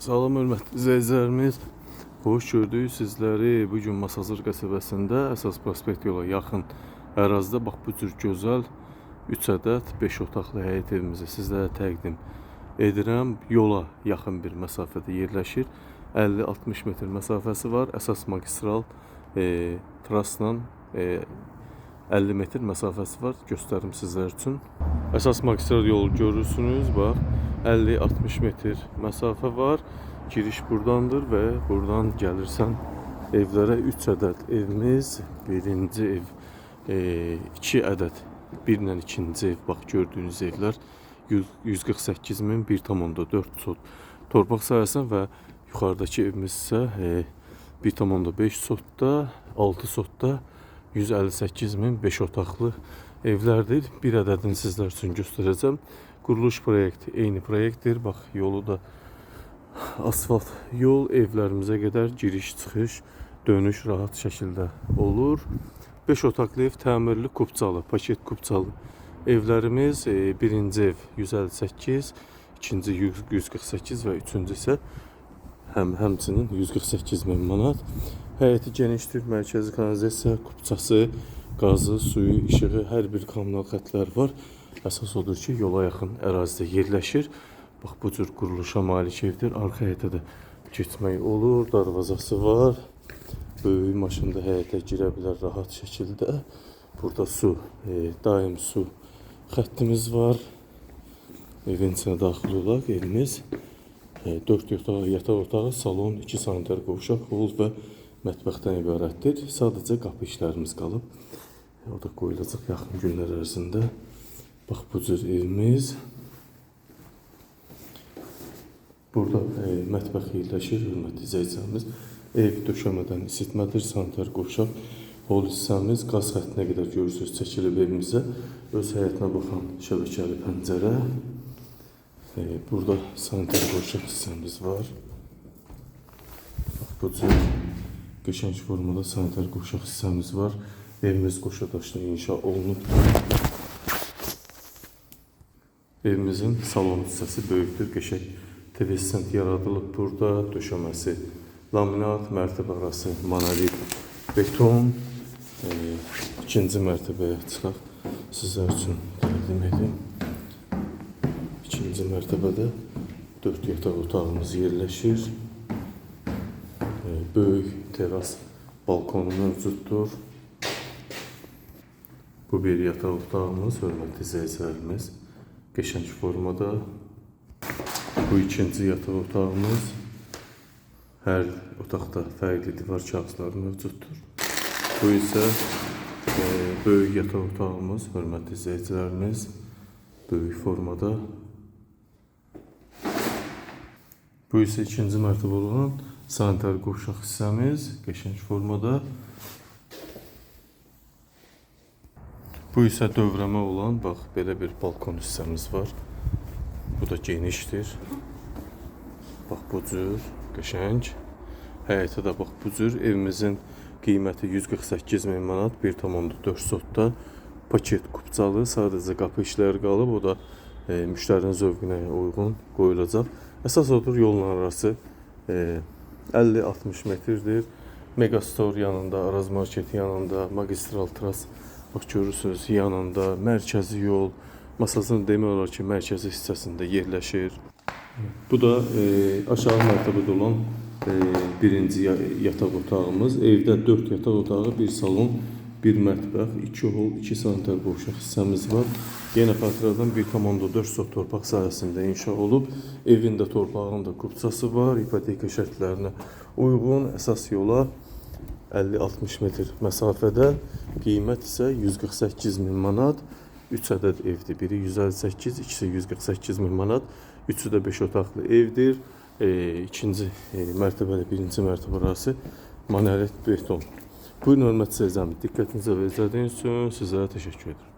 Salam hörmətli izləyicilərimiz, xoş gördük sizləri. Bugün Masazır qəsəbəsində əsas prospekt yola yaxın ərazidə bax bu cür gözəl 3 ədəd 5 otaqlı həyət evimizi sizlərə təqdim edirəm. Yola yaxın bir məsafədə yerləşir. 50-60 metr məsafəsi var. Əsas magistral trasla 50 metr məsafəsi var. Göstərim sizlər üçün. Əsas magistral yolu görürsünüz. Bax 50-60 metr məsafə var. Giriş buradandır və buradan gəlirsən evlərə 3 ədəd evimiz. Birinci ev 2 ədəd 1 ilə ikinci ev. Bax gördüyünüz evlər 148.000 1,4 sot torpaq sahəsi və yuxarıdakı evimiz isə 1,5 sotda 6 sotda 158.000 5 otaqlı evlərdir. Bir ədədini sizlər üçün göstərəcəm. Quruluş proyekti eyni proyektdir. Bax yolu da asfalt yol, evlərimizə qədər giriş çıxış dönüş rahat şəkildə olur. 5 otaqlı ev təmirli kupçalı, paket kupçalı evlərimiz. Birinci ev 158, ikinci 148 və üçüncü isə həmçinin 148.000 manat. Həyəti genişdir, mərkəzi kanalizasiya, kupçası, qazı, suyu, işığı, hər bir kommunal xətlər var. Əsas odur ki, yola yaxın ərazidə yerləşir. Bax bu cür quruluşa malik evdir. Arxa həyətə də keçmək olur, darvazası var. Böyük maşın da həyətə girə bilər rahat şəkildə. Burada su, daim su xəttimiz var. Evin içinə daxil olaq. Evimiz 4 yataq otağı, salon, 2 sanitar qovşaq, hol və mətbəxdən ibarətdir. Sadəcə qapı işlərimiz qalıb. O da qoyulacaq yaxın günlər ərzində. Bax bu cür evimiz. Burada mətbəx yerləşir, hörmətli izləyicilərimiz. Ev döşəmədən isitmədir, sanitar qovşaq, hol hissəmiz, qaz xəttinə qədər görürsünüz çəkilib evimizə. Öz həyətinə baxan şəbəkəli pəncərə. Burada sanitar qovşaq hissəmiz var. Bax bu cür qəşəng formada sanitar qovşaq hissəmiz var. Evimiz qoşa daşla inşa olunub. Evimizin salon hissəsi böyükdür, qəşəng TV stent yaradılıb burada. Döşəməsi laminat, mərtəbə arası monolit beton. İkinci mərtəbəyə çıxaq. Sizlər üçün təqdim edim. İkinci mərtəbədə 4 yataq otağımız yerləşir. Böyük teras balkonu mövcuddur. Bu bir yataq otağımız, hörmətli izləyicilərimiz. Qəşəng formada. Bu ikinci yataq otağımız. Hər otaqda fərqli divar kağızları mövcuddur. Bu isə böyük yataq otağımız, hörmətli izləyicilərimiz. Böyük formada. Bu isə ikinci mərtəbə olan sanitar qovşaq hissəmiz, qəşəng formada. Bu isə dövrəmə olan, bax, belə bir balkon hissəmiz var. Bu da genişdir. Bax, bu cür, qəşəng. Həyətə də bax, bu cür. Evimizin qiyməti 148.000 manat, 1,4 sotda. Paket kupçalı, sadəcə qapı işləri qalıb. O da müştərinin zövqünə uyğun qoyulacaq. Əsas odur, yolun arası 50-60 metrdir. Megastore yanında, Araz market yanında, magistral tras bax görürsünüz yanında, mərkəzi yol, Masazın demək olar ki, mərkəzi hissəsində yerləşir. Bu da aşağı mərtəbədə olan birinci yataq otağımız. Evdə 4 yataq otağı, 1 salon, 1 mətbəx, 2 hol, 2 sanitar qovşaq hissəmiz var. Yenə xatırladım, 1,4 sot torpaq sahəsində inşa olub. Evin də torpağının da kupçası var. İpoteka şərtlərinə uyğun əsas yola 50-60 metr məsafədə. Qiymət isə 148.000 manat. 3 ədəd evdir. Biri 158, ikisi 148.000 manat. Üçü də 5 otaqlı evdir. İkinci mərtəbədə birinci mərtəbə arası monolit beton. Buyurun hörmətli izləyicilərimiz, diqqətinizə və izlədiyiniz üçün sizlərə təşəkkür edirəm.